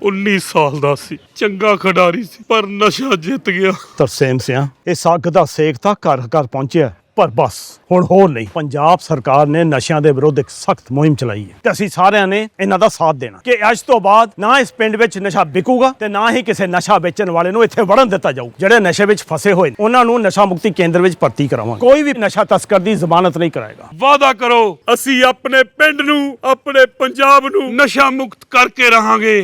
19 ਸਾਲ ਦਾ ਸੀ, ਚੰਗਾ ਖਿਡਾਰੀ ਸੀ, ਪਰ ਨਸ਼ਾ ਜਿੱਤ ਗਿਆ। ਤਰਸੇਮ ਸਿਆਂ ਇਸ ਅੱਗ ਦਾ ਸੇਕ ਤਾਂ ਘਰ ਘਰ ਪਹੁੰਚਿਆ, ਪਰ ਬਸ ਹੁਣ ਹੋਰ ਨਹੀਂ। ਪੰਜਾਬ ਸਰਕਾਰ ਨੇ ਨਸ਼ਿਆਂ ਦੇ ਵਿਰੁੱਧ ਇੱਕ ਸਖਤ ਮੁਹਿੰਮ ਚਲਾਈ ਹੈ ਤੇ ਅਸੀਂ ਸਾਰਿਆਂ ਨੇ ਇਹਨਾਂ ਦਾ ਸਾਥ ਦੇਣਾ ਕਿ ਅੱਜ ਤੋਂ ਬਾਅਦ ਨਾ ਇਸ ਪਿੰਡ ਵਿੱਚ ਨਸ਼ਾ ਵਿਕੂਗਾ ਤੇ ਨਾ ਹੀ ਕਿਸੇ ਨਸ਼ਾ ਵੇਚਣ ਵਾਲੇ ਨੂੰ ਇੱਥੇ ਵੜਨ ਦਿੱਤਾ ਜਾਊ। ਜਿਹੜੇ ਨਸ਼ੇ ਵਿੱਚ ਫਸੇ ਹੋਏ ਨੇ ਉਹਨਾਂ ਨੂੰ ਨਸ਼ਾ ਮੁਕਤੀ ਕੇਂਦਰ ਵਿੱਚ ਭਰਤੀ ਕਰਾਵਾਂਗੇ। ਕੋਈ ਵੀ ਨਸ਼ਾ ਤਸਕਰ ਦੀ ਜ਼ਮਾਨਤ ਨਹੀਂ ਕਰਾਏਗਾ। ਵਾਅਦਾ ਕਰੋ, ਅਸੀਂ ਆਪਣੇ ਪਿੰਡ ਨੂੰ, ਆਪਣੇ ਪੰਜਾਬ ਨੂੰ ਨਸ਼ਾ ਮੁਕਤ ਕਰਕੇ ਰਹਾਂਗੇ।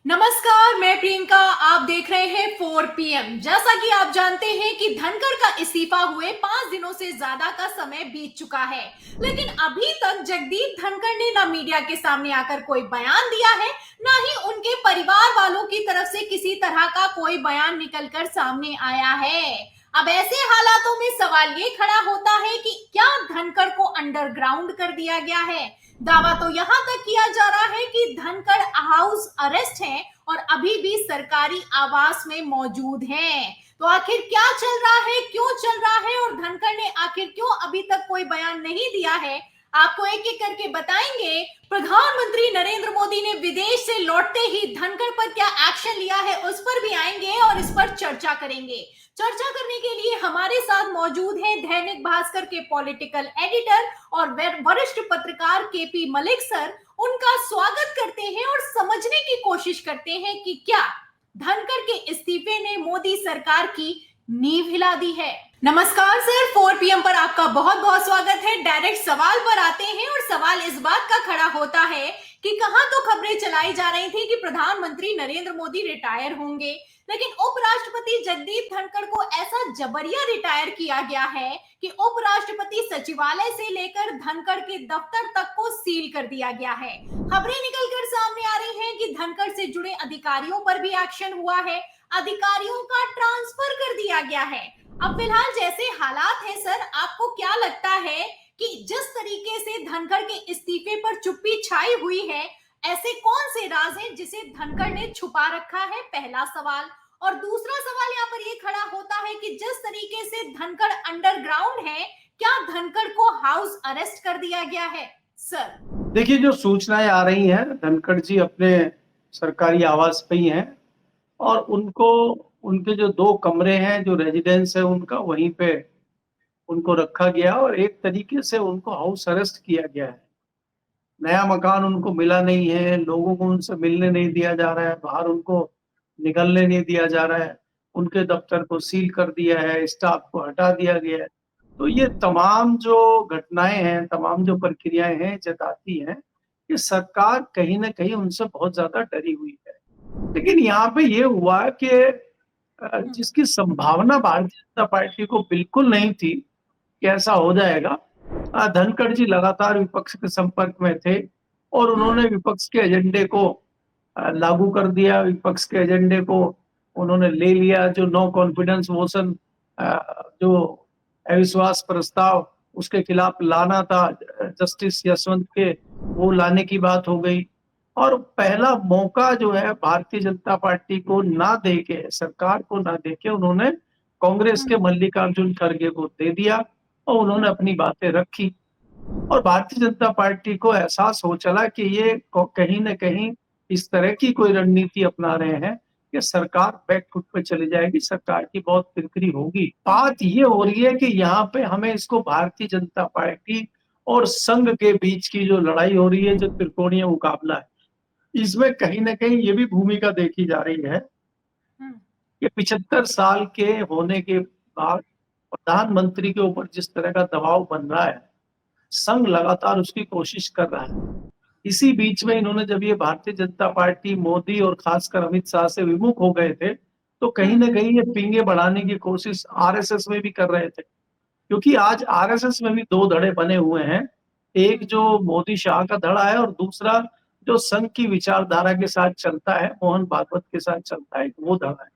नमस्कार, मैं प्रियंका। आप देख रहे हैं 4 PM। जैसा कि आप जानते हैं कि धनखड़ का इस्तीफा हुए 5 दिनों से ज्यादा का समय बीत चुका है, लेकिन अभी तक जगदीप धनखड़ ने ना मीडिया के सामने आकर कोई बयान दिया है, ना ही उनके परिवार वालों की तरफ से किसी तरह का कोई बयान निकलकर सामने आया है। अब ऐसे हालातों में सवाल ये खड़ा होता है कि क्या धनखड़ को अंडरग्राउंड कर दिया गया है। दावा तो यहाँ तक किया जा रहा है कि धनखड़ हाउस अरेस्ट हैं और अभी भी सरकारी आवास में मौजूद हैं। तो आखिर क्या चल रहा है, क्यों चल रहा है और धनखड़ ने आखिर क्यों अभी तक कोई बयान नहीं दिया है, आपको एक एक करके बताएंगे। प्रधानमंत्री नरेंद्र मोदी ने विदेश से लौटते ही धनखड़ पर क्या एक्शन लिया है उस पर भी आएंगे और इस पर चर्चा करेंगे। चर्चा करने के लिए हमारे साथ मौजूद हैं दैनिक भास्कर के पॉलिटिकल एडिटर और वरिष्ठ पत्रकार केपी मलिक सर। उनका स्वागत करते हैं और समझने की कोशिश करते हैं कि क्या धनखड़ के इस्तीफे ने मोदी सरकार की नींव हिला दी है। नमस्कार सर, 4 PM पर आपका बहुत बहुत स्वागत है। डायरेक्ट सवाल पर आते हैं और सवाल इस बात का खड़ा होता है कि कहां तो खबरें चलाई जा रही थी कि प्रधानमंत्री नरेंद्र मोदी रिटायर होंगे, लेकिन उपराष्ट्रपति जगदीप धनखड़ को ऐसा जबरिया रिटायर किया गया है कि उपराष्ट्रपति सचिवालय से लेकर धनखड़ के दफ्तर तक को सील कर दिया गया है। खबरें निकलकर सामने आ रही हैं कि धनखड़ से जुड़े अधिकारियों पर भी एक्शन हुआ है, अधिकारियों का ट्रांसफर कर दिया गया है। अब फिलहाल जैसे हालात हैं सर, आपको क्या लगता है कि जिस तरीके से धनखड़ के इस्तीफे पर चुप्पी छाई हुई है, ऐसे कौन से राज हैं जिसे धनखड़ ने छुपा रखा है, पहला सवाल। और दूसरा सवाल यहाँ पर ये खड़ा होता है कि जिस तरीके से धनखड़ अंडरग्राउंड है, क्या धनखड़ को हाउस अरेस्ट कर दिया गया है सर? देखिए, जो सूचनाएं आ रही हैं, धनखड़ जी अपने सरकारी आवास पे ही हैं और उनको उनके जो 2 कमरे हैं, जो रेजिडेंस है उनका, वहीं पे उनको रखा गया और एक तरीके से उनको हाउस अरेस्ट किया गया है। नया मकान उनको मिला नहीं है, लोगों को उनसे मिलने नहीं दिया जा रहा है, बाहर उनको निकलने नहीं दिया जा रहा है, उनके दफ्तर को सील कर दिया है, स्टाफ को हटा दिया गया है। तो ये तमाम जो घटनाएं हैं, तमाम जो प्रक्रियाएं हैं, जताती हैं कि सरकार कहीं ना कहीं उनसे बहुत ज्यादा डरी हुई है। लेकिन यहाँ पे ये हुआ कि जिसकी संभावना भारतीय जनता पार्टी को बिल्कुल नहीं थी कि ऐसा हो जाएगा, धनखड़ जी लगातार विपक्ष के संपर्क में थे और उन्होंने विपक्ष के एजेंडे को लागू कर दिया, विपक्ष के एजेंडे को उन्होंने ले लिया। जो नो कॉन्फिडेंस मोशन, जो अविश्वास प्रस्ताव उसके खिलाफ लाना था जस्टिस यशवंत के, वो लाने की बात हो गई। और पहला मौका जो है भारतीय जनता पार्टी को ना देके, सरकार को ना देके, उन्होंने कांग्रेस के मल्लिकार्जुन खड़गे को दे दिया और उन्होंने अपनी बातें रखी। और भारतीय जनता पार्टी को एहसास हो चला कि ये कहीं ना कहीं इस तरह की कोई रणनीति अपना रहे हैं कि सरकार बैकफुट पे चली जाएगी, सरकार की बहुत किरकिरी होगी। बात ये हो रही है कि यहाँ पे हमें इसको भारतीय जनता पार्टी और संघ के बीच की जो लड़ाई हो रही है, जो त्रिकोणीय मुकाबला है, इसमें कहीं ना कहीं ये भी भूमिका देखी जा रही है कि 75 साल के होने के बाद प्रधानमंत्री के ऊपर जिस तरह का दबाव बन रहा है, संघ लगातार उसकी कोशिश कर रहा है। इसी बीच में इन्होंने, जब ये भारतीय जनता पार्टी मोदी और खासकर अमित शाह से विमुख हो गए थे, तो कहीं ना कहीं ये पिंगे बढ़ाने की कोशिश आरएसएस में भी कर रहे थे, क्योंकि आज आरएसएस में भी 2 धड़े बने हुए हैं। एक जो मोदी शाह का धड़ा है और दूसरा जो संघ की विचारधारा के साथ चलता है, मोहन भागवत के साथ चलता है, वो धड़ा है।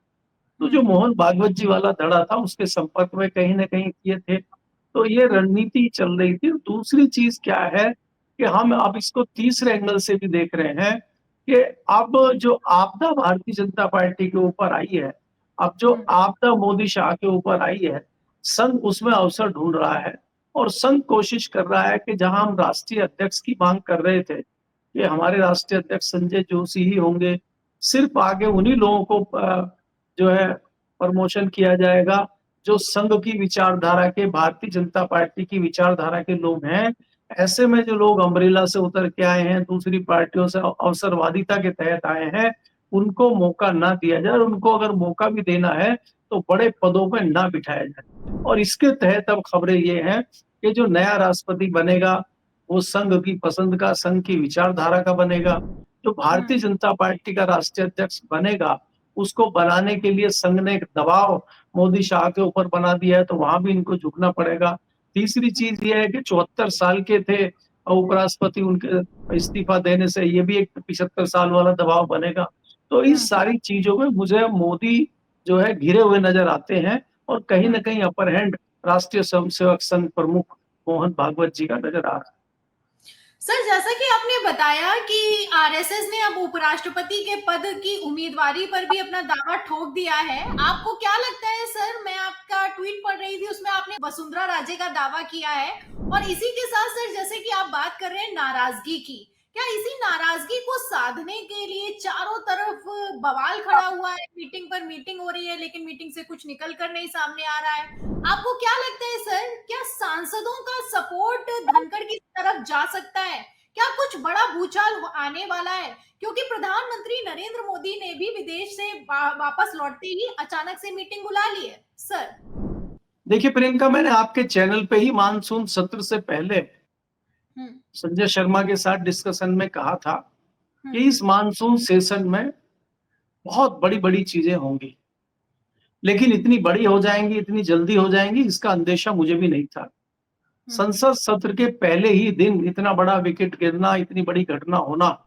तो जो मोहन भागवत जी वाला धड़ा था, उसके संपर्क में कहीं ना कहीं किए थे, तो ये रणनीति चल रही थी। दूसरी चीज क्या है कि हम अब इसको तीसरे एंगल से भी देख रहे हैं कि अब जो आपदा भारतीय जनता पार्टी के ऊपर आई है, अब जो आपदा मोदी शाह के ऊपर आई है, संघ उसमें अवसर ढूंढ रहा है और संघ कोशिश कर रहा है कि जहां हम राष्ट्रीय अध्यक्ष की मांग कर रहे थे कि हमारे राष्ट्रीय अध्यक्ष संजय जोशी ही होंगे, सिर्फ आगे उन्हीं लोगों को जो है प्रमोशन किया जाएगा जो संघ की विचारधारा के, भारतीय जनता पार्टी की विचारधारा के लोग हैं। ऐसे में जो लोग अम्ब्रेला से उतर के आए हैं, दूसरी पार्टियों से अवसरवादिता के तहत आए हैं, उनको मौका ना दिया जाए। उनको अगर मौका भी देना है तो बड़े पदों पे ना बिठाया जाए। और इसके तहत अब खबरें ये हैं कि जो नया राष्ट्रपति बनेगा वो संघ की पसंद का, संघ की विचारधारा का बनेगा। जो भारतीय जनता पार्टी का राष्ट्रीय अध्यक्ष बनेगा उसको बनाने के लिए संघ ने एक दबाव मोदी शाह के ऊपर बना दिया है, तो वहां भी इनको झुकना पड़ेगा। तीसरी चीज ये है कि 74 साल के थे उपराष्ट्रपति, उनके इस्तीफा देने से ये भी एक 75 साल वाला दबाव बनेगा। तो इस सारी चीजों में मुझे मोदी जो है घिरे हुए नजर आते हैं और कहीं ना कहीं अपर हैंड राष्ट्रीय स्वयंसेवक संघ प्रमुख मोहन भागवत जी का नजर आ रहा है। सर, जैसा कि आपने बताया कि आरएसएस ने अब उपराष्ट्रपति के पद की उम्मीदवारी पर भी अपना दावा ठोक दिया है। आपको क्या लगता है सर? मैं आपका ट्वीट पढ़ रही थी, उसमें आपने वसुंधरा राजे का दावा किया है। और इसी के साथ सर, जैसे कि आप बात कर रहे हैं नाराजगी की, क्या इसी नाराजगी को साधने के लिए चारों तरफ बवाल खड़ा हुआ है? मीटिंग पर मीटिंग हो रही है लेकिन मीटिंग से कुछ निकल कर नहीं सामने आ रहा है। आपको क्या लगता है सर, क्या सांसदों का सपोर्ट धनखड़ की तरफ जा सकता है? क्या कुछ बड़ा भूचाल आने वाला है? क्योंकि प्रधानमंत्री नरेंद्र मोदी ने भी विदेश से वापस लौटते ही अचानक से मीटिंग बुला ली है। सर देखिए प्रियंका, मैंने आपके चैनल पे ही मानसून सत्र से पहले संजय शर्मा के साथ डिस्कशन में कहा था कि इस मानसून सेशन में बहुत बड़ी बड़ी चीजें होंगी, लेकिन इतनी बड़ी हो जाएंगी, इतनी जल्दी हो जाएंगी, इसका अंदेशा मुझे भी नहीं था। संसद सत्र के पहले ही दिन इतना बड़ा विकेट गिरना, इतनी बड़ी घटना होना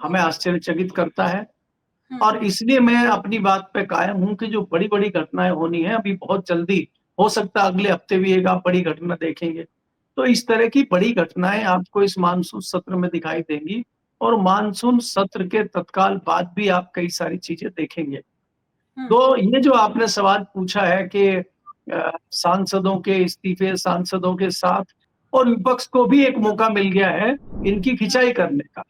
हमें आश्चर्यचकित करता है। और इसलिए मैं अपनी बात पे कायम हूं कि जो बड़ी बड़ी घटनाएं होनी है अभी बहुत जल्दी, हो सकता है अगले हफ्ते भी एक आप बड़ी घटना देखेंगे। तो इस तरह की बड़ी घटनाएं आपको इस मानसून सत्र में दिखाई देंगी और मानसून सत्र के तत्काल बाद भी आप कई सारी चीजें देखेंगे। तो ये जो आपने सवाल पूछा है कि सांसदों के इस्तीफे, सांसदों के साथ, और विपक्ष को भी एक मौका मिल गया है इनकी खिंचाई करने का।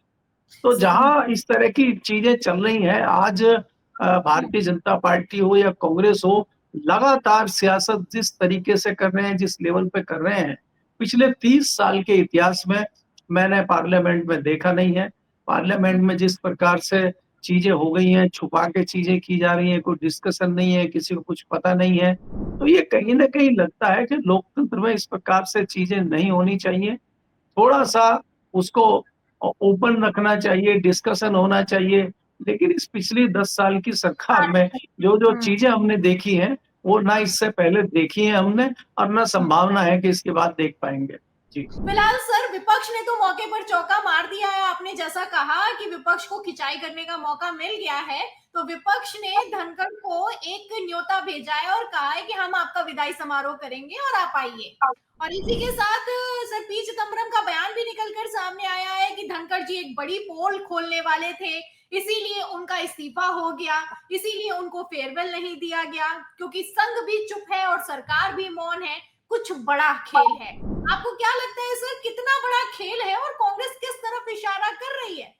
तो जहां इस तरह की चीजें चल रही हैं आज, भारतीय जनता पार्टी हो या कांग्रेस हो, लगातार सियासत जिस तरीके से कर रहे हैं, जिस लेवल पे कर रहे हैं, पिछले 30 साल के इतिहास में मैंने पार्लियामेंट में देखा नहीं है। पार्लियामेंट में जिस प्रकार से चीजें हो गई हैं, छुपा के चीजें की जा रही हैं, कोई डिस्कशन नहीं है, किसी को कुछ पता नहीं है, तो ये कहीं ना कहीं लगता है कि लोकतंत्र में इस प्रकार से चीजें नहीं होनी चाहिए। थोड़ा सा उसको ओपन रखना चाहिए, डिस्कशन होना चाहिए। लेकिन इस पिछली 10 साल की सरकार में जो जो चीजें हमने देखी हैं वो ना इससे पहले देखी है हमने, और ना संभावना है कि इसके बाद देख पाएंगे। जी फिलहाल सर, विपक्ष ने तो मौके पर चौका मार दिया है। आपने जैसा कहा कि विपक्ष को खिंचाई करने का मौका मिल गया है, तो विपक्ष ने धनखड़ को एक न्योता भेजा है और कहा है कि हम आपका विदाई समारोह करेंगे और आप आइए। और इसी के साथ सर, पी चिदम्बरम का बयान भी निकलकर सामने आया है कि धनखड़ जी एक बड़ी पोल खोलने वाले थे, इसीलिए उनका इस्तीफा हो गया, इसीलिए उनको फेयरवेल नहीं दिया गया, क्योंकि संघ भी चुप है और सरकार भी मौन है। कुछ बड़ा खेल है। आपको क्या लगता है सर, कितना बड़ा खेल है और कांग्रेस किस तरफ इशारा कर रही है?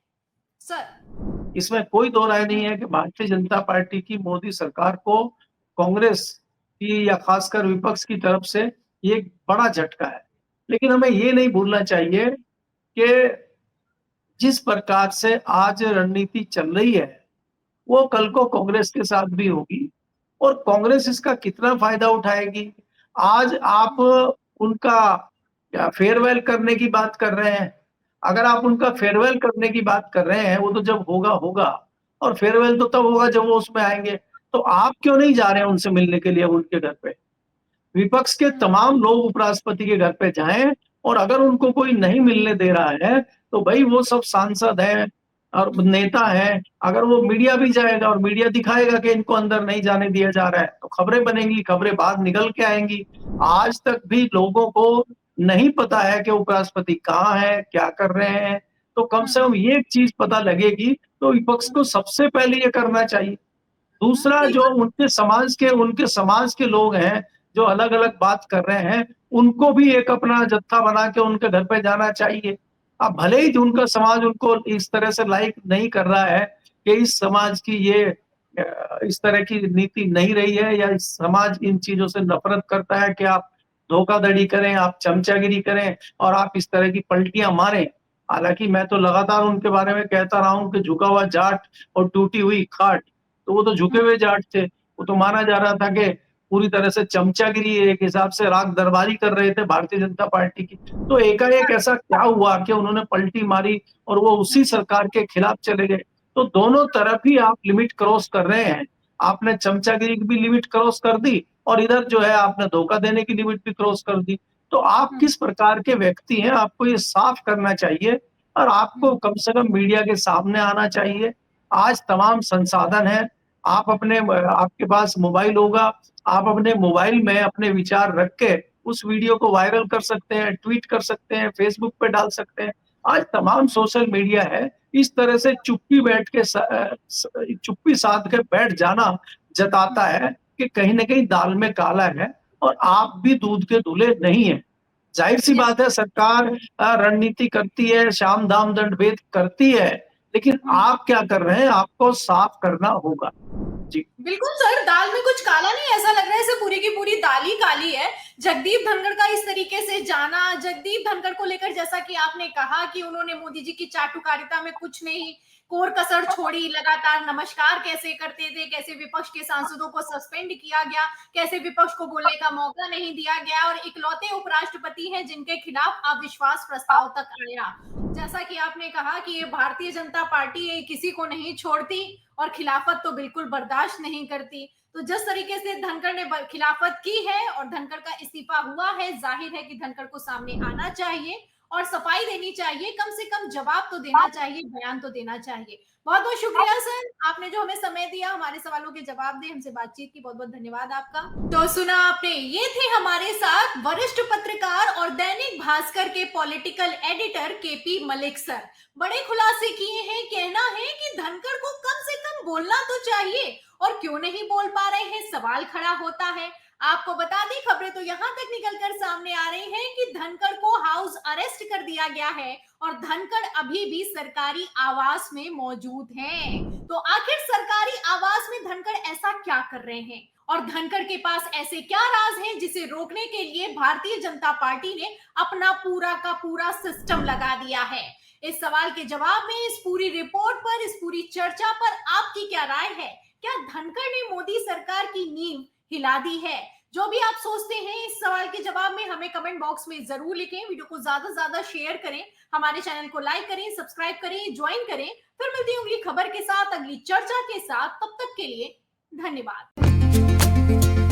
सर इसमें कोई दो राय नहीं है कि भारतीय जनता पार्टी की मोदी सरकार को कांग्रेस की या खासकर विपक्ष की तरफ से ये एक बड़ा झटका है। लेकिन हमें ये नहीं भूलना चाहिए कि जिस प्रकार से आज रणनीति चल रही है वो कल को कांग्रेस के साथ भी होगी, और कांग्रेस इसका कितना फायदा उठाएगी। आज आप उनका फेयरवेल करने की बात कर रहे हैं, अगर आप उनका फेयरवेल करने की बात कर रहे हैं, वो तो जब होगा होगा, और फेयरवेल तो तब होगा जब वो उसमें आएंगे, तो आप क्यों नहीं जा रहे हैं उनसे मिलने के लिए उनके घर पे? विपक्ष के तमाम लोग उपराष्ट्रपति के घर पे जाएं, और अगर उनको कोई नहीं मिलने दे रहा है तो भाई वो सब सांसद हैं और नेता हैं, अगर वो मीडिया भी जाएगा और मीडिया दिखाएगा कि इनको अंदर नहीं जाने दिया जा रहा है, तो खबरें बनेंगी, खबरें बाहर निकल के आएंगी। आज तक भी लोगों को नहीं पता है कि उपराष्ट्रपति कहाँ है, क्या कर रहे हैं, तो कम से कम ये एक चीज पता लगेगी, तो विपक्ष को सबसे पहले ये करना चाहिए। दूसरा, जो उनके समाज के लोग हैं जो अलग अलग बात कर रहे हैं, उनको भी एक अपना जत्था बना के उनके घर पे जाना चाहिए। अब भले ही उनका समाज उनको इस तरह से लाइक नहीं कर रहा है कि इस समाज की ये इस तरह की नीति नहीं रही है, या इस समाज इन चीजों से नफरत करता है कि आप धोखाधड़ी करें, आप चमचागिरी करें और आप इस तरह की पलटियां मारें। हालांकि मैं तो लगातार उनके बारे में कहता रहा हूं कि झुका हुआ जाट और टूटी हुई खाट, तो वो तो झुके हुए जाट थे। वो तो माना जा रहा था कि पूरी तरह से चमचागिरी, एक हिसाब से राग दरबारी कर रहे थे भारतीय जनता पार्टी की। तो एकाएक ऐसा क्या हुआ कि उन्होंने पलटी मारी और वो उसी सरकार के खिलाफ चले गए? तो दोनों तरफ ही आप लिमिट क्रॉस कर रहे हैं। आपने चमचागिरी की भी लिमिट क्रॉस कर दी और इधर जो है आपने धोखा देने की लिमिट भी क्रॉस कर दी। तो आप किस प्रकार के व्यक्ति हैं, आपको ये साफ करना चाहिए और आपको कम से कम मीडिया के सामने आना चाहिए। आज तमाम संसाधन है, आप अपने आपके पास मोबाइल होगा, आप अपने मोबाइल में अपने विचार रख के उस वीडियो को वायरल कर सकते हैं, ट्वीट कर सकते हैं, फेसबुक पे डाल सकते हैं। आज तमाम सोशल मीडिया है। इस तरह से चुप्पी साध के बैठ जाना जताता है कि कहीं न कहीं दाल में काला है और आप भी दूध के धुले नहीं हैं। ज़ाहिर-सी बात है, सरकार रणनीति करती है, साम दाम दंड भेद करती है, लेकिन आप क्या कर रहे हैं, आपको साफ करना होगा। जी। बिल्कुल सर, दाल में कुछ काला नहीं, ऐसा लग रहा है पूरी की पूरी दाल ही काली है। जगदीप धनखड़ का इस तरीके से जाना, जगदीप धनखड़ को लेकर जैसा कि आपने कहा कि उन्होंने मोदी जी की चाटुकारिता में कुछ नहीं कोर कसर छोड़ी, लगातार नमस्कार कैसे करते थे, कैसे विपक्ष के सांसदों को सस्पेंड किया गया, कैसे विपक्ष को बोलने का मौका नहीं दिया गया और इकलौते उपराष्ट्रपति हैं जिनके खिलाफ अविश्वास प्रस्ताव तक आया। जैसा कि आपने कहा कि ये भारतीय जनता पार्टी ये किसी को नहीं छोड़ती और खिलाफत तो बिल्कुल बर्दाश्त नहीं करती। तो जिस तरीके से धनखड़ ने खिलाफत की है और धनखड़ का इस्तीफा हुआ है, जाहिर है कि धनखड़ को सामने आना चाहिए और सफाई देनी चाहिए, कम से कम जवाब तो देना चाहिए, बयान तो देना चाहिए। बहुत बहुत शुक्रिया सर, आपने जो हमें समय दिया, हमारे सवालों के जवाब दिए, हमसे बातचीत की, बहुत बहुत धन्यवाद आपका। तो सुना आपने, ये थे हमारे साथ वरिष्ठ पत्रकार और दैनिक भास्कर के political editor KP Malik sir. बड़े खुलासे किए हैं, कहना है कि धनखड़ को कम से कम बोलना तो चाहिए और क्यों नहीं बोल पा रहे हैं, सवाल खड़ा होता है। आपको बता दें, खबरें तो यहां तक निकलकर सामने आ रही हैं कि धनखड़ को हाउस अरेस्ट कर दिया गया है और धनखड़ अभी भी सरकारी आवास में मौजूद हैं। तो आखिर सरकारी आवास में धनखड़ ऐसा क्या कर रहे हैं और धनखड़ के पास ऐसे क्या राज हैं जिसे रोकने के लिए भारतीय जनता पार्टी ने अपना पूरा का पूरा सिस्टम लगा दिया है? इस सवाल के जवाब में, इस पूरी रिपोर्ट पर, इस पूरी चर्चा पर आपकी क्या राय है? क्या धनखड़ ने मोदी सरकार की नींव हिला दी है? जो भी आप सोचते हैं इस सवाल के जवाब में हमें कमेंट बॉक्स में जरूर लिखें। वीडियो को ज्यादा से ज्यादा शेयर करें, हमारे चैनल को लाइक करें, सब्सक्राइब करें, ज्वाइन करें। फिर मिलती हूँ अगली खबर के साथ, अगली चर्चा के साथ। तब तक के लिए धन्यवाद।